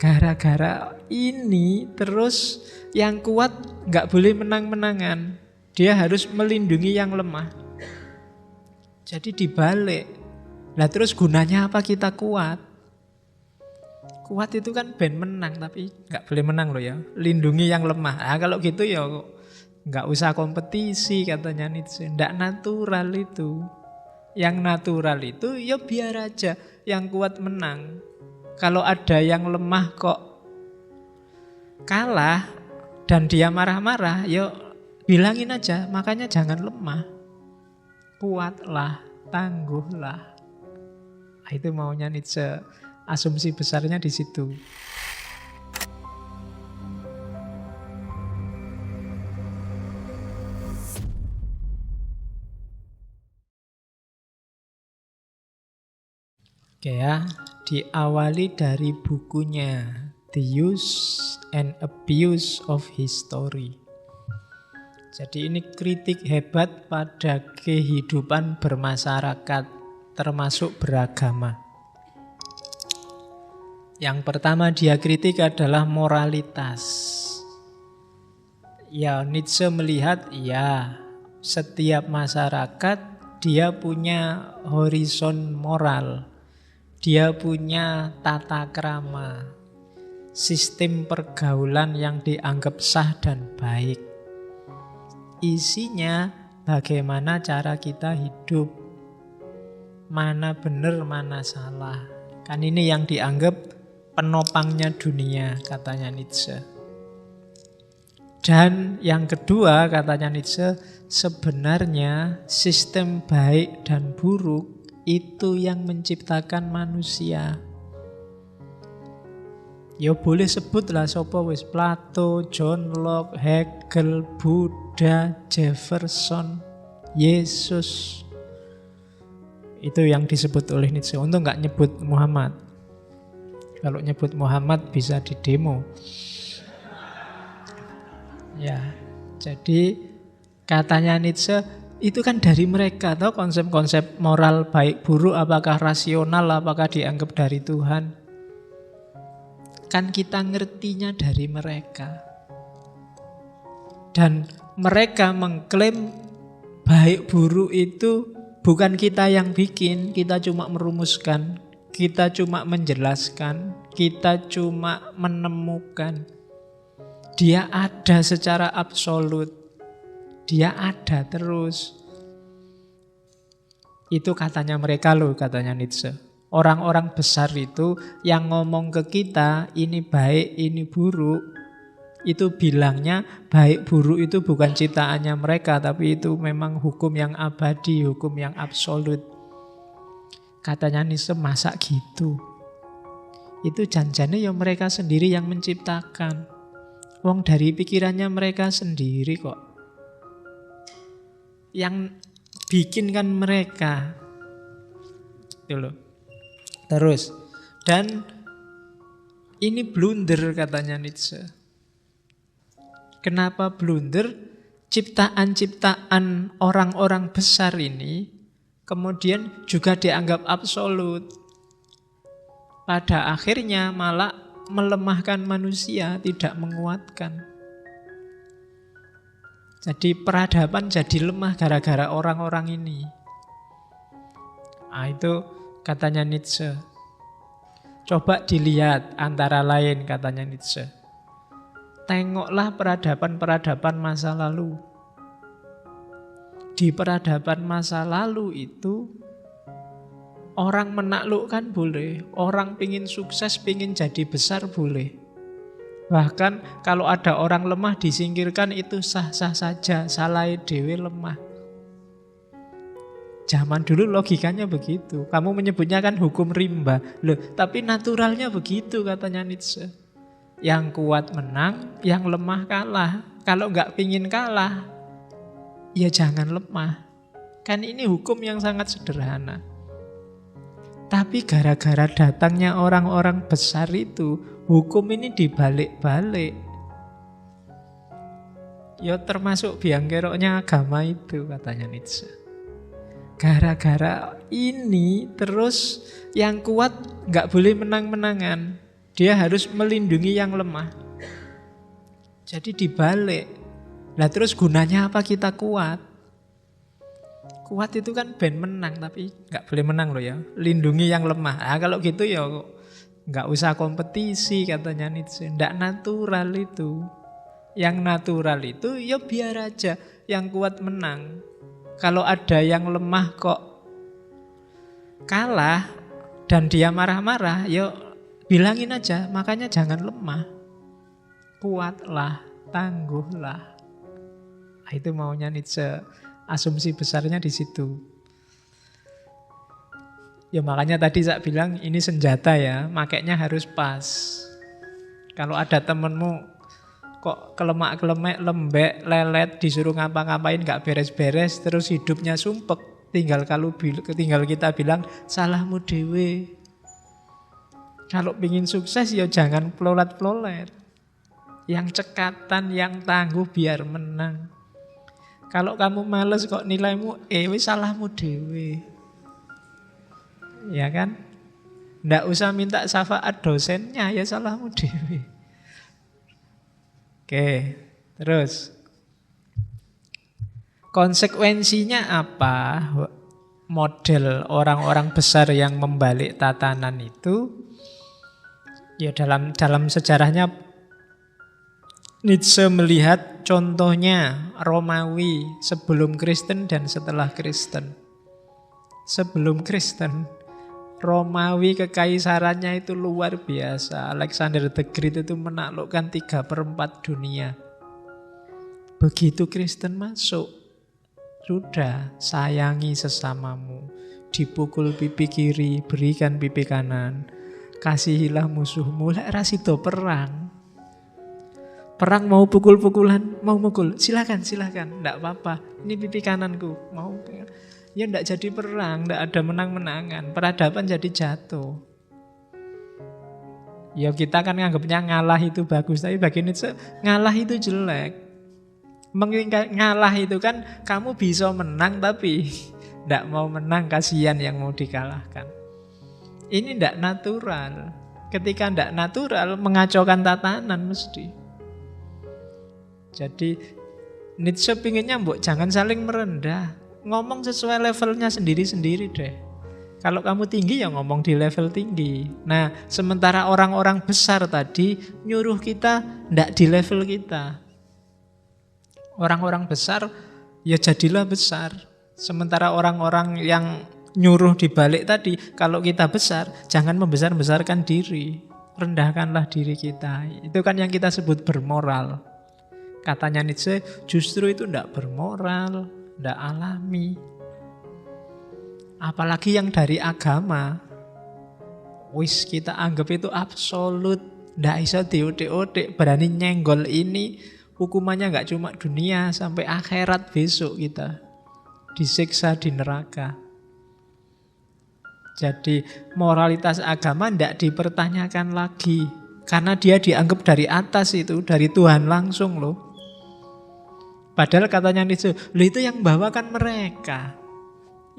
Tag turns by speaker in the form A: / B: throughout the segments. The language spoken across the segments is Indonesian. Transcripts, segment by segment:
A: Gara-gara ini terus yang kuat nggak boleh menang-menangan. Dia harus melindungi yang lemah. Jadi dibalik. Nah terus gunanya apa kita kuat? Kuat itu kan ben menang, tapi nggak boleh menang loh ya. Lindungi yang lemah. Nah, kalau gitu ya nggak usah kompetisi katanya Nietzsche. Nggak natural itu. Yang natural itu ya biar aja yang kuat menang. Kalau ada yang lemah kok kalah dan dia marah-marah, ya bilangin aja. Makanya jangan lemah. Kuatlah, tangguhlah. Nah, itu maunya Nietzsche. Asumsi besarnya di situ. Oke ya, diawali dari bukunya The Use and Abuse of History. Jadi ini kritik hebat pada kehidupan bermasyarakat, termasuk beragama. Yang pertama dia kritik adalah moralitas. Ya, Nietzsche melihat, ya, setiap masyarakat dia punya horizon moral. Dia punya tata krama, sistem pergaulan yang dianggap sah dan baik. Isinya bagaimana cara kita hidup, mana benar, mana salah. Kan ini yang dianggap penopangnya dunia, katanya Nietzsche. Dan yang kedua, katanya Nietzsche, sebenarnya sistem baik dan buruk itu yang menciptakan manusia. Ya boleh sebutlah sapa wis, Plato, John Locke, Hegel, Buddha, Jefferson, Yesus. Itu yang disebut oleh Nietzsche. Untuk nggak nyebut Muhammad. Kalau nyebut Muhammad bisa didemo. Ya, jadi katanya Nietzsche itu kan dari mereka, tahu konsep-konsep moral baik buruk, apakah rasional, apakah dianggap dari Tuhan. Kan kita ngertinya dari mereka. Dan mereka mengklaim baik buruk itu bukan kita yang bikin, kita cuma merumuskan, kita cuma menjelaskan, kita cuma menemukan. Dia ada secara absolut. Dia ada terus. Itu katanya mereka loh, katanya Nietzsche. Orang-orang besar itu yang ngomong ke kita, ini baik, ini buruk. Itu bilangnya baik buruk itu bukan ciptaannya mereka, tapi itu memang hukum yang abadi, hukum yang absolut. Katanya Nietzsche, masa gitu? Itu janjane ya mereka sendiri yang menciptakan. Wong dari pikirannya mereka sendiri kok. Yang bikin kan mereka. Itu loh. Terus, dan ini blunder katanya Nietzsche. Kenapa blunder? Ciptaan-ciptaan orang-orang besar ini kemudian juga dianggap absolut. Pada akhirnya malah melemahkan manusia, tidak menguatkan. Jadi peradaban jadi lemah gara-gara orang-orang ini. Nah, itu katanya Nietzsche. Coba dilihat antara lain, katanya Nietzsche. Tengoklah peradaban-peradaban masa lalu. Di peradaban masa lalu itu orang menaklukkan boleh, orang pingin sukses, pingin jadi besar boleh. Bahkan kalau ada orang lemah disingkirkan itu sah-sah saja, salah dewe lemah. Zaman dulu logikanya begitu. Kamu menyebutnya kan hukum rimba. Loh, tapi naturalnya begitu katanya Nietzsche. Yang kuat menang, yang lemah kalah. Kalau nggak pingin kalah, ya jangan lemah. Kan ini hukum yang sangat sederhana. Tapi gara-gara datangnya orang-orang besar itu, hukum ini dibalik-balik. Ya termasuk biang keroknya agama itu, katanya Nietzsche. Gara-gara ini terus yang kuat nggak boleh menang-menangan. Dia harus melindungi yang lemah. Jadi dibalik. Nah terus gunanya apa kita kuat? Kuat itu kan ben menang, tapi nggak boleh menang loh ya. Lindungi yang lemah. Nah, kalau gitu ya nggak usah kompetisi katanya Nietzsche. Nggak natural itu. Yang natural itu ya biar aja yang kuat menang. Kalau ada yang lemah kok kalah dan dia marah-marah, ya bilangin aja. Makanya jangan lemah. Kuatlah, tangguhlah. Nah, itu maunya Nietzsche. Asumsi besarnya di situ. Ya makanya tadi saya bilang ini senjata ya, makainya harus pas. Kalau ada temenmu kok kelemak-kelemek, lembek, lelet, disuruh ngapa-ngapain gak beres-beres, terus hidupnya sumpek, tinggal kita bilang salahmu dewe. Kalau pingin sukses ya jangan pelolat-pelolet. Yang cekatan, yang tangguh biar menang. Kalau kamu males kok nilaimu wis salahmu dewe. Ya kan? Ndak usah minta syafaat dosennya, ya salahmu dewe. Oke, terus konsekuensinya apa? Model orang-orang besar yang membalik tatanan itu ya dalam sejarahnya Nietzsche melihat contohnya Romawi sebelum Kristen dan setelah Kristen. Sebelum Kristen, Romawi kekaisarannya itu luar biasa. Alexander the Great itu menaklukkan 3/4 dunia. Begitu Kristen masuk, sudah sayangi sesamamu. Dipukul pipi kiri, berikan pipi kanan. Kasihilah musuhmu, lek rasido perang. Perang mau pukul-pukulan, mau mukul, silakan, enggak apa-apa. Ini pipi kananku, mau ya enggak jadi perang, enggak ada menang-menangan. Peradaban jadi jatuh. Ya kita kan nganggapnya ngalah itu bagus, tapi bagi Nietzsche ngalah itu jelek. Ngalah itu kan kamu bisa menang tapi enggak mau menang, kasihan yang mau dikalahkan. Ini enggak natural. Ketika enggak natural mengacaukan tatanan mesti. Jadi Nietzsche pinginnya mbok jangan saling merendah. Ngomong sesuai levelnya sendiri-sendiri deh. Kalau kamu tinggi ya ngomong di level tinggi. Nah sementara orang-orang besar tadi nyuruh kita ndak di level kita. Orang-orang besar ya jadilah besar. Sementara orang-orang yang nyuruh dibalik tadi, kalau kita besar jangan membesar-besarkan diri. Rendahkanlah diri kita. Itu kan yang kita sebut bermoral. Katanya Nietzsche, justru itu tidak bermoral, tidak alami. Apalagi yang dari agama, wis kita anggap itu absolut, tidak bisa diotek-otek, berani nyenggol ini, hukumannya nggak cuma dunia, sampai akhirat besok kita disiksa di neraka. Jadi moralitas agama tidak dipertanyakan lagi, karena dia dianggap dari atas itu, dari Tuhan langsung loh. Padahal katanya Nietzsche, itu yang bawa kan mereka.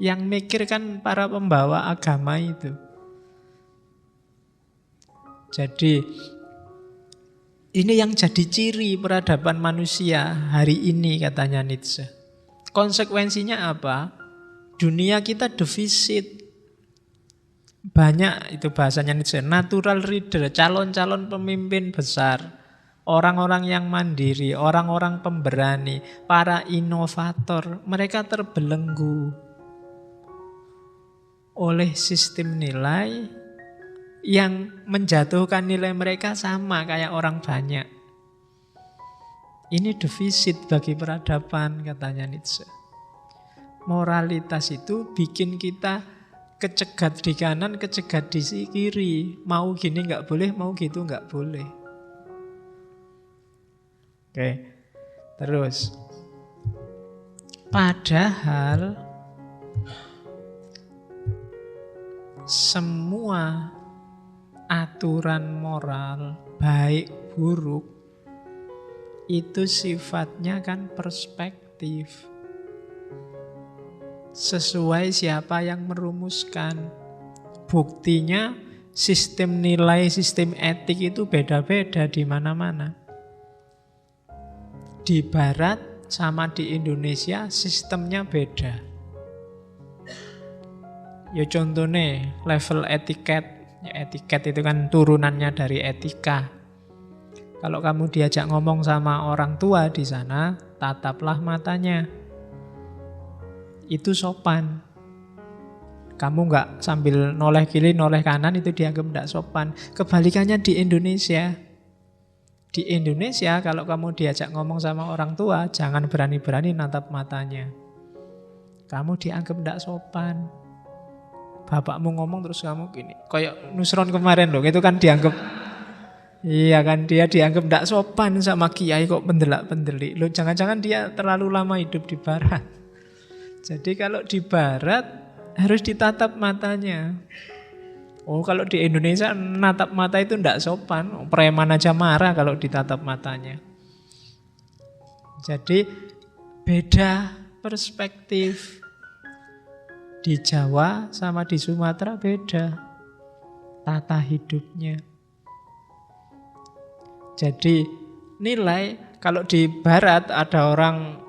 A: Yang mikir kan para pembawa agama itu. Jadi ini yang jadi ciri peradaban manusia hari ini katanya Nietzsche. Konsekuensinya apa? Dunia kita defisit. Banyak itu bahasanya Nietzsche, natural leader, calon-calon pemimpin besar. Orang-orang yang mandiri, orang-orang pemberani, para inovator, mereka terbelenggu oleh sistem nilai yang menjatuhkan nilai mereka sama kayak orang banyak. Ini defisit bagi peradaban katanya Nietzsche. Moralitas itu bikin kita kecegat di kanan, kecegat di kiri. Mau gini nggak boleh, mau gitu nggak boleh. Oke, terus padahal semua aturan moral baik buruk itu sifatnya kan perspektif. Sesuai siapa yang merumuskan. Buktinya Sistem nilai, sistem etik itu beda-beda di mana-mana. Di Barat sama di Indonesia sistemnya beda. Ya contohnya level etiket. Ya, etiket itu kan turunannya dari etika. Kalau kamu diajak ngomong sama orang tua di sana, tataplah matanya. Itu sopan. Kamu nggak sambil noleh kiri, noleh kanan, itu dianggap nggak sopan. Kebalikannya di Indonesia. Di Indonesia kalau kamu diajak ngomong sama orang tua, jangan berani-berani natap matanya. Kamu dianggap nggak sopan. Bapakmu ngomong terus kamu gini. Kayak Nusron kemarin loh, itu kan dianggap, iya kan, dia dianggap nggak sopan sama kiai kok pendelak-pendelik. Loh jangan-jangan dia terlalu lama hidup di Barat. Jadi kalau di Barat harus ditatap matanya. Oh kalau di Indonesia natap mata itu ndak sopan. Preman aja marah kalau ditatap matanya. Jadi beda perspektif. Di Jawa sama di Sumatera beda tata hidupnya. Jadi nilai kalau di Barat ada orang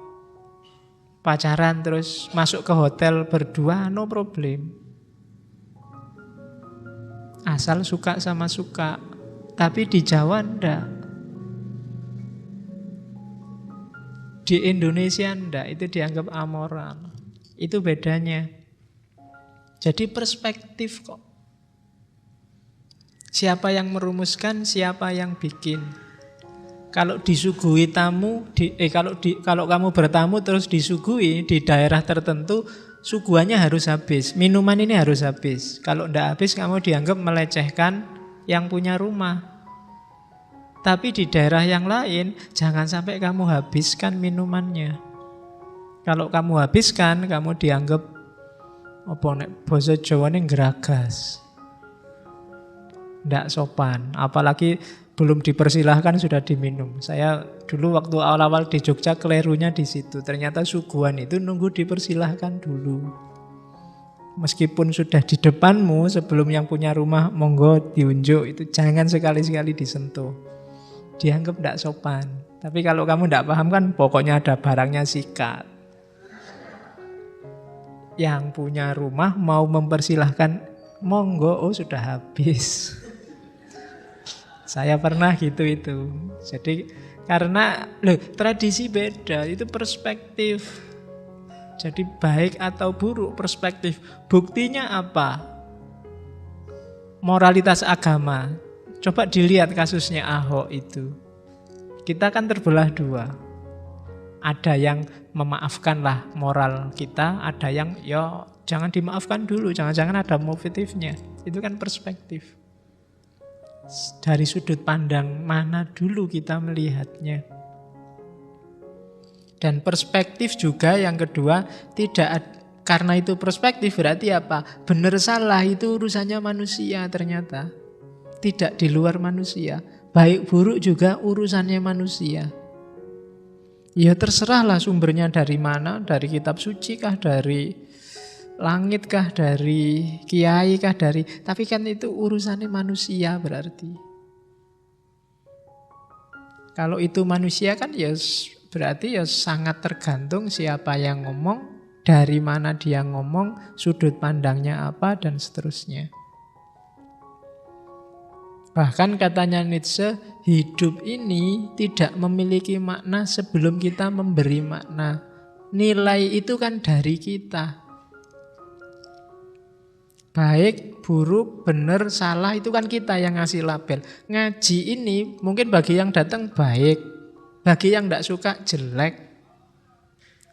A: pacaran terus masuk ke hotel berdua, no problem. Asal suka sama suka. Tapi di Jawa enggak. Di Indonesia enggak, itu dianggap amoral. Itu bedanya. Jadi perspektif kok. Siapa yang merumuskan, siapa yang bikin. Kalau disuguhi tamu, kalau kamu bertamu terus disuguhi di daerah tertentu, suguhannya harus habis. Minuman ini harus habis. Kalau tidak habis, kamu dianggap melecehkan yang punya rumah. Tapi di daerah yang lain, jangan sampai kamu habiskan minumannya. Kalau kamu habiskan, kamu dianggap apa nek basa Jawane geragas. Tidak sopan. Apalagi belum dipersilahkan sudah diminum. Saya dulu waktu awal-awal di Jogja kelirunya di situ. Ternyata suguhan itu nunggu dipersilahkan dulu. Meskipun sudah di depanmu, sebelum yang punya rumah monggo diunjuk, itu jangan sekali-sekali disentuh. Dianggap tidak sopan. Tapi kalau kamu tidak paham kan pokoknya ada barangnya sikat. Yang punya rumah mau mempersilahkan monggo, oh sudah habis. Saya pernah gitu itu. Jadi karena tradisi beda, itu perspektif. Jadi baik atau buruk perspektif. Buktinya apa? Moralitas agama. Coba dilihat kasusnya Ahok itu. Kita kan terbelah dua. Ada yang memaafkanlah moral kita, ada yang jangan dimaafkan dulu, jangan-jangan ada motifnya. Itu kan perspektif. Dari sudut pandang mana dulu kita melihatnya. Dan perspektif juga yang kedua, karena itu perspektif berarti apa? Benar salah itu urusannya manusia ternyata. Tidak di luar manusia. Baik buruk juga urusannya manusia. Ya terserahlah sumbernya dari mana, dari kitab suci kah, dari langit kah, dari kiai kah, tapi kan itu urusannya manusia berarti. Kalau itu manusia kan ya berarti ya sangat tergantung siapa yang ngomong, dari mana dia ngomong, sudut pandangnya apa, dan seterusnya. Bahkan katanya Nietzsche, hidup ini tidak memiliki makna sebelum kita memberi makna. Nilai itu kan dari kita. Baik, buruk, benar, salah itu kan kita yang ngasih label. Ngaji ini mungkin bagi yang datang baik, bagi yang tidak suka jelek,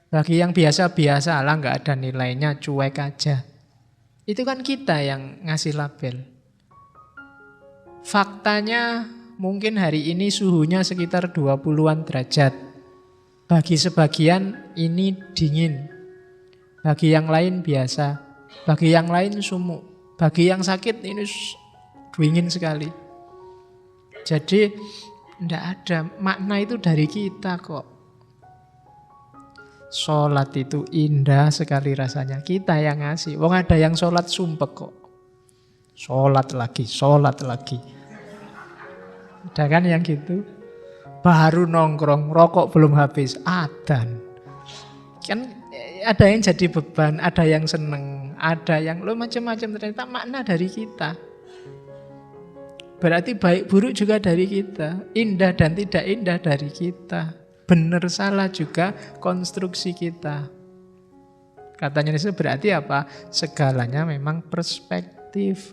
A: bagi yang biasa-biasa lah nggak ada nilainya, cuek aja. Itu kan kita yang ngasih label. Faktanya mungkin hari ini suhunya sekitar 20-an derajat. Bagi sebagian ini dingin, bagi yang lain biasa. Bagi yang lain sumuk, bagi yang sakit ini dingin sekali. Jadi tidak ada makna itu dari kita kok. Sholat itu indah sekali rasanya, kita yang ngasih. Wong ada yang sholat sumpek kok. sholat lagi. Ada kan yang gitu? Baru nongkrong, rokok belum habis, adzan. Kan ada yang jadi beban, ada yang seneng, ada yang macam-macam, ternyata makna dari kita. Berarti baik buruk juga dari kita, indah dan tidak indah dari kita, benar salah juga konstruksi kita. Katanya itu berarti apa? Segalanya memang perspektif.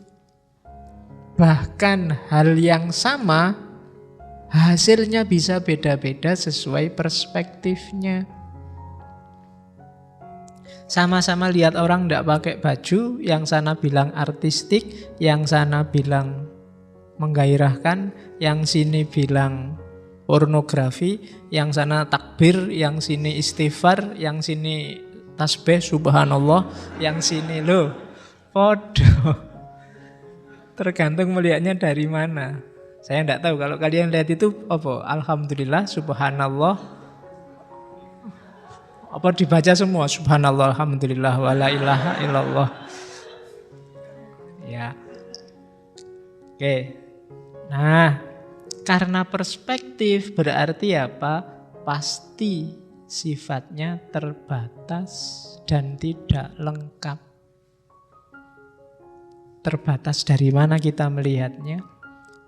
A: Bahkan hal yang sama, hasilnya bisa beda-beda sesuai perspektifnya. Sama-sama lihat orang tidak pakai baju, yang sana bilang artistik, yang sana bilang menggairahkan, yang sini bilang pornografi, yang sana takbir, yang sini istighfar, yang sini tasbih subhanallah, yang sini loh podo. Tergantung melihatnya dari mana. Saya tidak tahu kalau kalian lihat itu apa? Alhamdulillah, subhanallah. Apa dibaca semua? Subhanallah, alhamdulillah, wala ilaha illallah. Ya. Oke. Nah, karena perspektif berarti apa? Pasti sifatnya terbatas dan tidak lengkap. Terbatas dari mana kita melihatnya?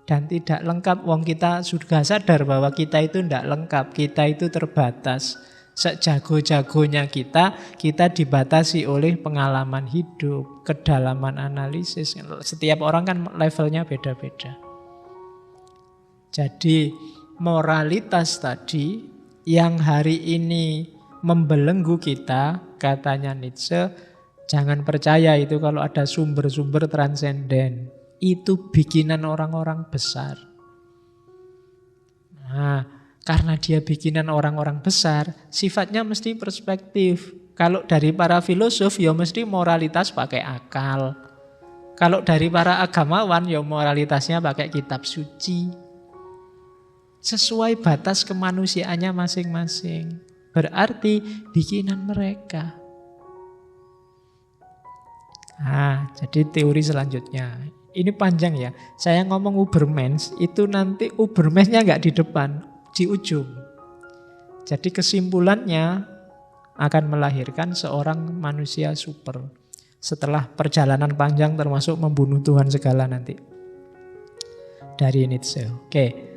A: Dan tidak lengkap. Wong kita sudah sadar bahwa kita itu tidak lengkap. Kita itu terbatas. Sejago-jagonya kita dibatasi oleh pengalaman hidup, kedalaman analisis. Setiap orang kan levelnya beda-beda. Jadi moralitas tadi yang hari ini membelenggu kita, katanya Nietzsche, jangan percaya itu kalau ada sumber-sumber transenden. Itu bikinan orang-orang besar. Nah, karena dia bikinan orang-orang besar, sifatnya mesti perspektif. Kalau dari para filosof, ya mesti moralitas pakai akal. Kalau dari para agamawan, ya moralitasnya pakai kitab suci. Sesuai batas kemanusiaannya masing-masing. Berarti bikinan mereka. Nah, jadi teori selanjutnya. Ini panjang ya. Saya ngomong Ubermensch, itu nanti Ubermensch-nya nggak di depan, di ujung. Jadi kesimpulannya akan melahirkan seorang manusia super. Setelah perjalanan panjang termasuk membunuh Tuhan segala nanti. Dari Nietzsche. Oke.